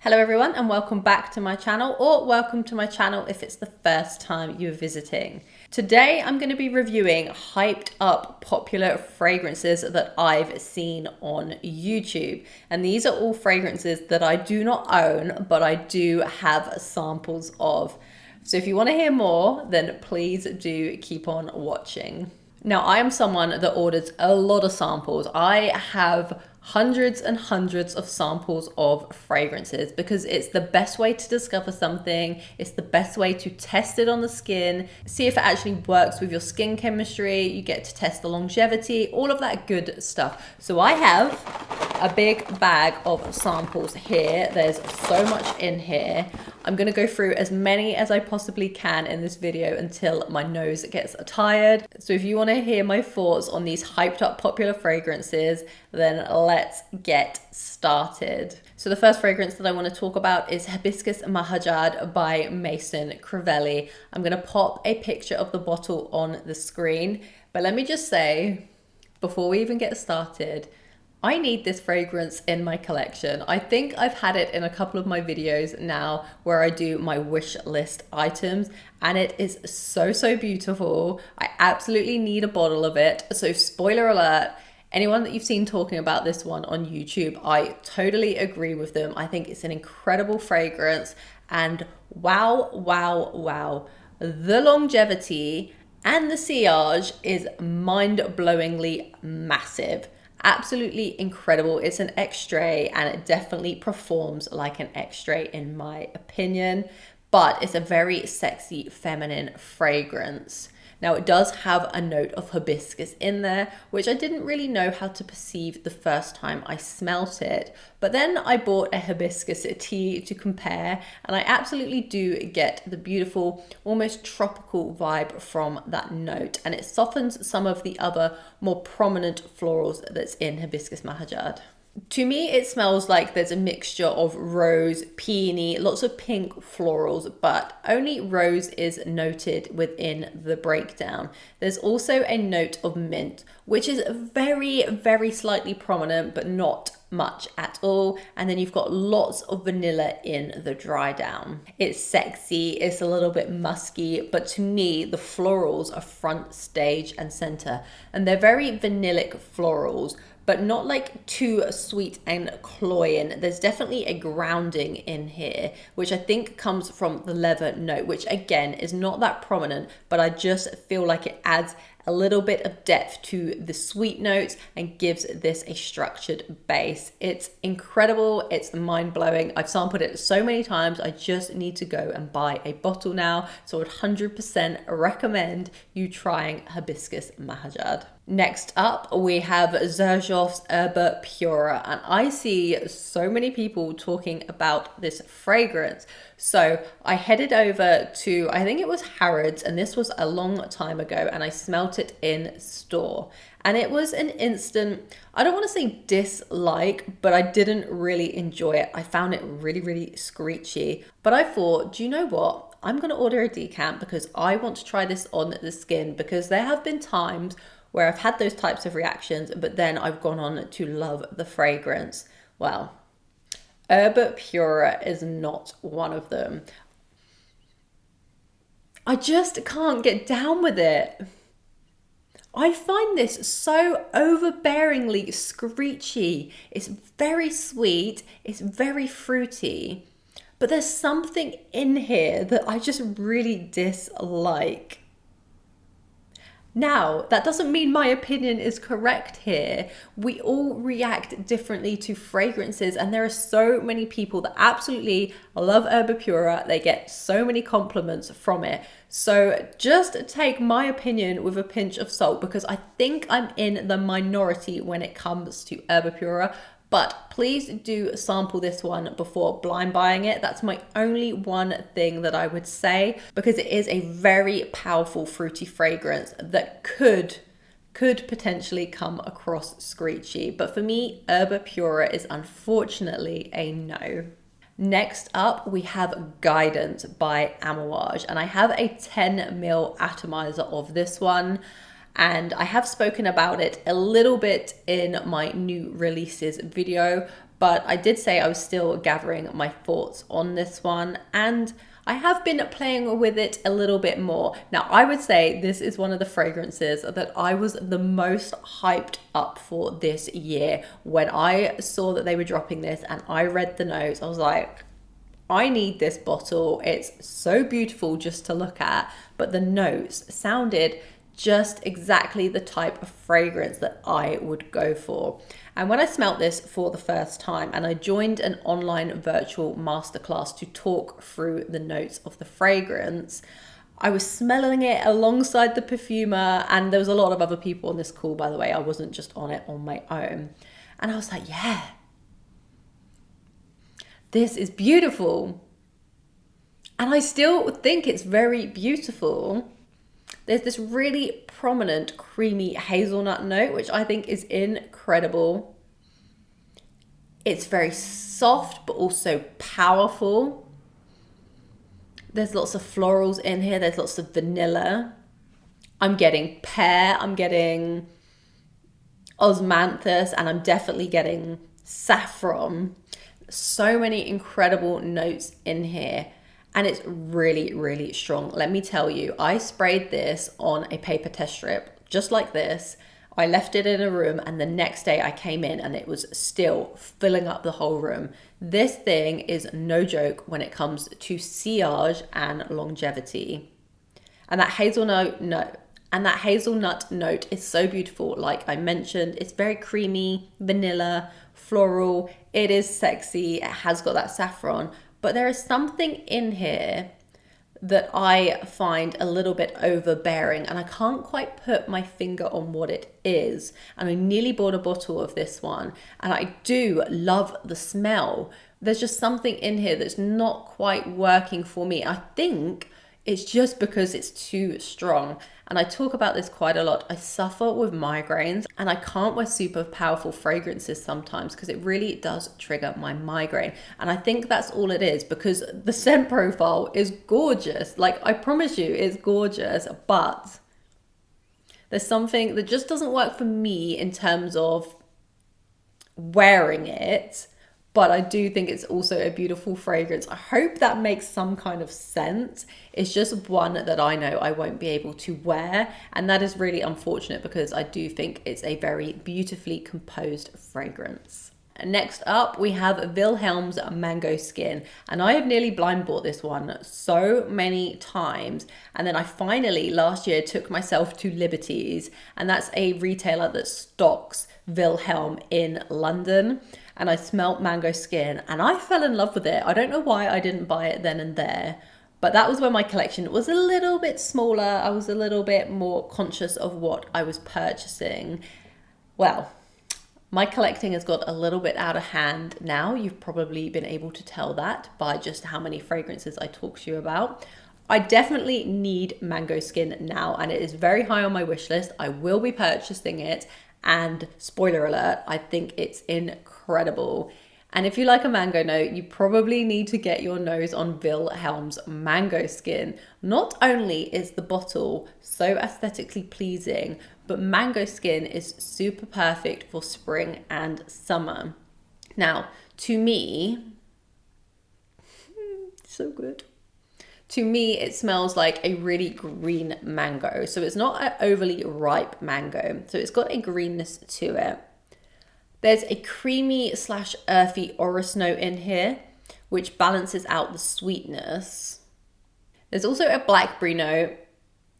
Hello everyone and welcome back to my channel, or welcome to my channel if it's the first time you're visiting. Today I'm going to be reviewing hyped up popular fragrances that I've seen on YouTube. And these are all fragrances that I do not own, but I do have samples of. So if you want to hear more, then please do keep on watching. Now, I am someone that orders a lot of samples. I have hundreds and hundreds of samples of fragrances because it's the best way to discover something. It's the best way to test it on the skin, see if it actually works with your skin chemistry. You get to test the longevity, all of that good stuff. So I have a big bag of samples here. There's so much in here. I'm going to go through as many as I possibly can in this video until my nose gets tired. So if you want to hear my thoughts on these hyped up popular fragrances, then let's get started. So the first fragrance that I want to talk about is Hibiscus Mahajad by Maison Crivelli. I'm going to pop a picture of the bottle on the screen, but let me just say, before we even get started, I need this fragrance in my collection. I think I've had it in a couple of my videos now where I do my wish list items, and it is so beautiful. I absolutely need a bottle of it. So spoiler alert, anyone that you've seen talking about this one on YouTube, I totally agree with them. I think it's an incredible fragrance, and wow. The longevity and the sillage is mind-blowingly massive. Absolutely incredible. It's an extrait and it definitely performs like an extrait in my opinion, but it's a very sexy feminine fragrance. Now it does have a note of hibiscus in there, which I didn't really know how to perceive the first time I smelt it, but then I bought a hibiscus tea to compare, and I absolutely do get the beautiful, almost tropical vibe from that note, and it softens some of the other more prominent florals that's in Hibiscus Mahajad. To me, it smells like there's a mixture of rose, peony, lots of pink florals, but only rose is noted within the breakdown. There's also a note of mint, which is very slightly prominent, but not much at all. And then you've got lots of vanilla in the dry down. It's sexy, it's a little bit musky, but to me, the florals are front stage and center. And they're very vanillic florals, but not like too sweet and cloying. There's definitely a grounding in here, which I think comes from the leather note, which again is not that prominent, but I just feel like it adds a little bit of depth to the sweet notes and gives this a structured base. It's incredible. It's mind-blowing. I've sampled it so many times. I just need to go and buy a bottle now. So I would 100% recommend you trying Hibiscus Mahajad. Next up, we have Xerjoff's Erba Pura, and I see so many people talking about this fragrance. So I headed over to, I think it was Harrods, and this was a long time ago, and I smelt it in store. And it was an instant, I don't want to say dislike, but I didn't really enjoy it. I found it really screechy. But I thought, do you know what? I'm going to order a decant because I want to try this on the skin, because there have been times where I've had those types of reactions, but then I've gone on to love the fragrance. Well, Erba Pura is not one of them. I just can't get down with it. I find this so overbearingly screechy. It's very sweet, it's very fruity, but there's something in here that I just really dislike. Now, that doesn't mean my opinion is correct here. We all react differently to fragrances, and there are so many people that absolutely love Erba Pura. They get so many compliments from it. So just take my opinion with a pinch of salt, because I think I'm in the minority when it comes to Erba Pura. But please do sample this one before blind buying it. That's my only one thing that I would say, because it is a very powerful fruity fragrance that could potentially come across screechy. But for me, Erba Pura is unfortunately a no. Next up, we have Guidance by Amouage, and I have a 10ml atomizer of this one. And I have spoken about it a little bit in my new releases video, but I did say I was still gathering my thoughts on this one, and I have been playing with it a little bit more. Now, I would say this is one of the fragrances that I was the most hyped up for this year. When I saw that they were dropping this and I read the notes, I was like, I need this bottle. It's so beautiful just to look at, but the notes sounded just exactly the type of fragrance that I would go for. And when I smelt this for the first time and I joined an online virtual masterclass to talk through the notes of the fragrance, I was smelling it alongside the perfumer, and there was a lot of other people on this call, by the way. I wasn't just on it on my own. And I was like, yeah, this is beautiful. And I still think it's very beautiful. There's this really prominent creamy hazelnut note, which I think is incredible. It's very soft, but also powerful. There's lots of florals in here. There's lots of vanilla. I'm getting pear. I'm getting osmanthus, and I'm definitely getting saffron. So many incredible notes in here. And it's really, really strong. Let me tell you, I sprayed this on a paper test strip, just like this. I left it in a room, and the next day I came in and it was still filling up the whole room. This thing is no joke when it comes to sillage and longevity. And that hazelnut note is so beautiful. Like I mentioned, it's very creamy, vanilla, floral. It is sexy. It has got that saffron. But there is something in here that I find a little bit overbearing, and I can't quite put my finger on what it is. And I nearly bought a bottle of this one, and I do love the smell. There's just something in here that's not quite working for me. I think it's just because it's too strong. And I talk about this quite a lot. I suffer with migraines, and I can't wear super powerful fragrances sometimes because it really does trigger my migraine. And I think that's all it is, because the scent profile is gorgeous. Like, I promise you, it's gorgeous, but there's something that just doesn't work for me in terms of wearing it. But I do think it's also a beautiful fragrance. I hope that makes some kind of sense. It's just one that I know I won't be able to wear. And that is really unfortunate, because I do think it's a very beautifully composed fragrance. Next up, we have Wilhelm's Mango Skin. And I have nearly blind bought this one so many times. And then I finally, last year, took myself to Liberties. And that's a retailer that stocks Wilhelm in London. And I smelt Mango Skin and I fell in love with it. I don't know why I didn't buy it then and there, but that was when my collection was a little bit smaller. I was a little bit more conscious of what I was purchasing. Well, my collecting has got a little bit out of hand now. You've probably been able to tell that by just how many fragrances I talk to you about. I definitely need Mango Skin now, and it is very high on my wish list. I will be purchasing it. And spoiler alert, I think it's incredible. And if you like a mango note, you probably need to get your nose on Wilhelm's Mango Skin. Not only is the bottle so aesthetically pleasing, but Mango Skin is super perfect for spring and summer. Now, to me, so good. To me, it smells like a really green mango. So it's not an overly ripe mango. So it's got a greenness to it. There's a creamy / earthy orris note in here, which balances out the sweetness. There's also a blackberry note.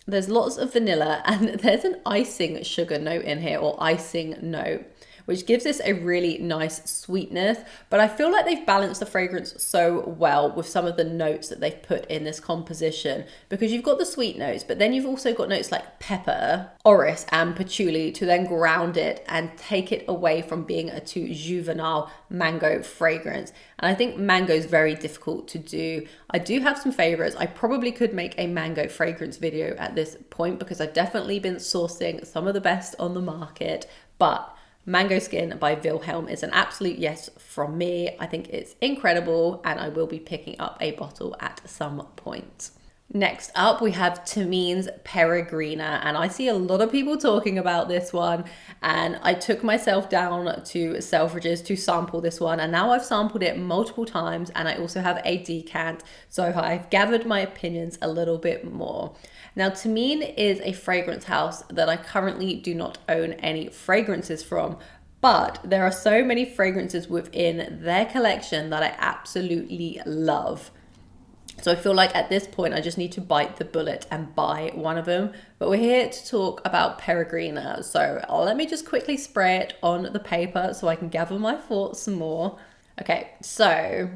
There's lots of vanilla, and there's an icing sugar note in here, or icing note, which gives this a really nice sweetness. But I feel like they've balanced the fragrance so well with some of the notes that they've put in this composition, because you've got the sweet notes, but then you've also got notes like pepper, orris, and patchouli to then ground it and take it away from being a too juvenile mango fragrance. And I think mango is very difficult to do. I do have some favorites. I probably could make a mango fragrance video at this point, because I've definitely been sourcing some of the best on the market, but Mango Skin by Wilhelm is an absolute yes from me. I think it's incredible, and I will be picking up a bottle at some point. Next up, we have Thameen's Peregrina, and I see a lot of people talking about this one, and I took myself down to Selfridges to sample this one, and now I've sampled it multiple times, and I also have a decant, so I've gathered my opinions a little bit more. Now, Thameen is a fragrance house that I currently do not own any fragrances from, but there are so many fragrances within their collection that I absolutely love. So I feel like at this point, I just need to bite the bullet and buy one of them. But we're here to talk about Peregrina. So let me just quickly spray it on the paper so I can gather my thoughts some more. Okay, so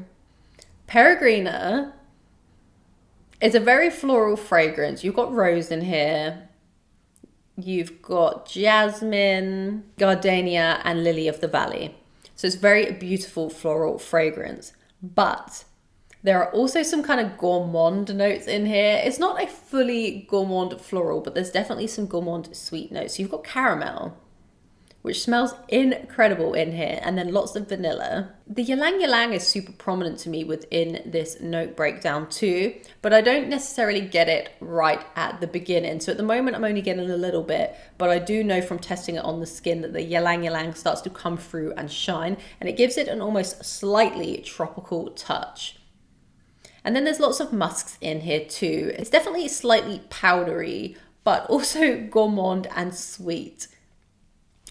Peregrina is a very floral fragrance. You've got rose in here. You've got jasmine, gardenia, and lily of the valley. So it's very beautiful floral fragrance. But there are also some kind of gourmand notes in here. It's not a fully gourmand floral, but there's definitely some gourmand sweet notes. So you've got caramel, which smells incredible in here, and then lots of vanilla. The ylang ylang is super prominent to me within this note breakdown too, but I don't necessarily get it right at the beginning. So at the moment, I'm only getting a little bit, but I do know from testing it on the skin that the ylang ylang starts to come through and shine, and it gives it an almost slightly tropical touch. And then there's lots of musks in here too. It's definitely slightly powdery, but also gourmand and sweet.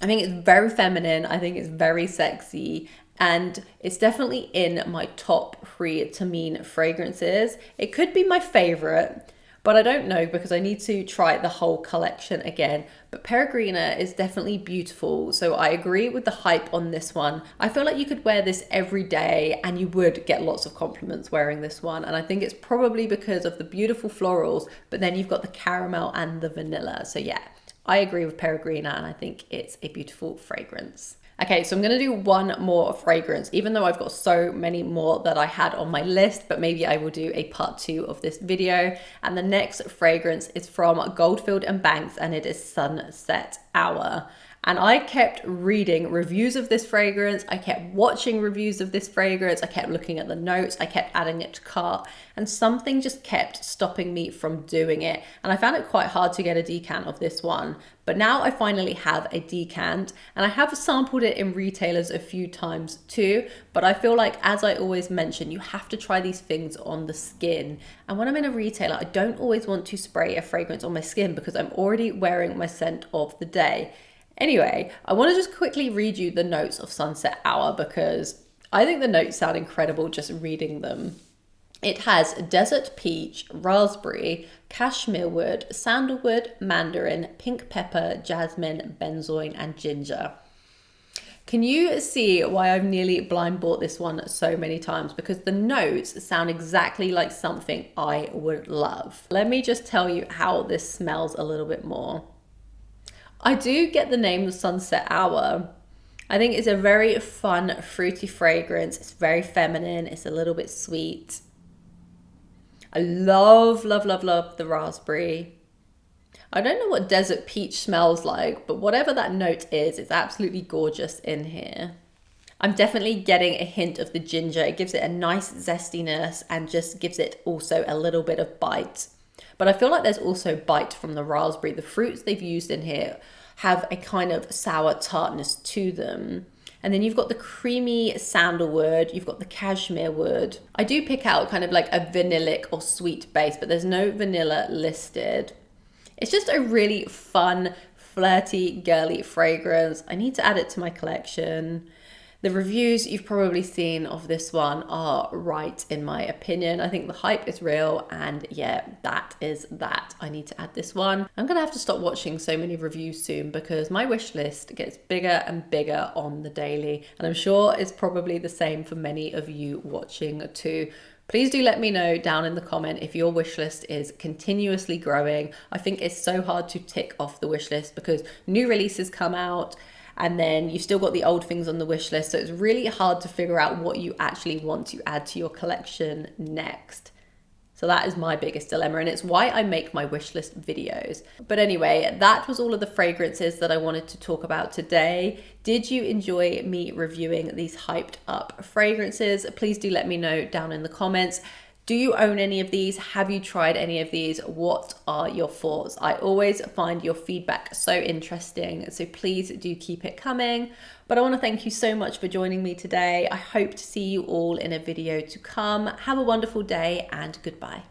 I think it's very feminine. I think it's very sexy. And it's definitely in my top 3 Thameen fragrances. It could be my favorite, but I don't know because I need to try the whole collection again. But Peregrina is definitely beautiful. So I agree with the hype on this one. I feel like you could wear this every day and you would get lots of compliments wearing this one. And I think it's probably because of the beautiful florals, but then you've got the caramel and the vanilla. So yeah, I agree with Peregrina and I think it's a beautiful fragrance. Okay, so I'm going to do one more fragrance, even though I've got so many more that I had on my list, but maybe I will do a part 2 of this video. And the next fragrance is from Goldfield and Banks, and it is Sunset Hour. And I kept reading reviews of this fragrance. I kept watching reviews of this fragrance. I kept looking at the notes. I kept adding it to cart, and something just kept stopping me from doing it. And I found it quite hard to get a decant of this one. But now I finally have a decant, and I have sampled it in retailers a few times too. But I feel like, as I always mention, you have to try these things on the skin. And when I'm in a retailer, I don't always want to spray a fragrance on my skin because I'm already wearing my scent of the day. Anyway, I want to just quickly read you the notes of Sunset Hour because I think the notes sound incredible just reading them. It has desert peach, raspberry, cashmere wood, sandalwood, mandarin, pink pepper, jasmine, benzoin, and ginger. Can you see why I've nearly blind bought this one so many times? Because the notes sound exactly like something I would love. Let me just tell you how this smells a little bit more. I do get the name Sunset Hour. I think it's a very fun, fruity fragrance. It's very feminine. It's a little bit sweet. I love, love, love, love the raspberry. I don't know what desert peach smells like, but whatever that note is, it's absolutely gorgeous in here. I'm definitely getting a hint of the ginger. It gives it a nice zestiness and just gives it also a little bit of bite. But I feel like there's also bite from the raspberry. The fruits they've used in here have a kind of sour tartness to them. And then you've got the creamy sandalwood, you've got the cashmere wood. I do pick out kind of like a vanillic or sweet base, but there's no vanilla listed. It's just a really fun, flirty, girly fragrance. I need to add it to my collection. The reviews you've probably seen of this one are right, in my opinion. I think the hype is real, and yeah, that is that. I need to add this one. I'm gonna have to stop watching so many reviews soon because my wish list gets bigger and bigger on the daily, and I'm sure it's probably the same for many of you watching too. Please do let me know down in the comment if your wish list is continuously growing. I think it's so hard to tick off the wish list because new releases come out, and then you've still got the old things on the wish list. So it's really hard to figure out what you actually want to add to your collection next. So that is my biggest dilemma, and it's why I make my wish list videos. But anyway, that was all of the fragrances that I wanted to talk about today. Did you enjoy me reviewing these hyped up fragrances? Please do let me know down in the comments. Do you own any of these? Have you tried any of these? What are your thoughts? I always find your feedback so interesting, so please do keep it coming. But I want to thank you so much for joining me today. I hope to see you all in a video to come. Have a wonderful day and goodbye.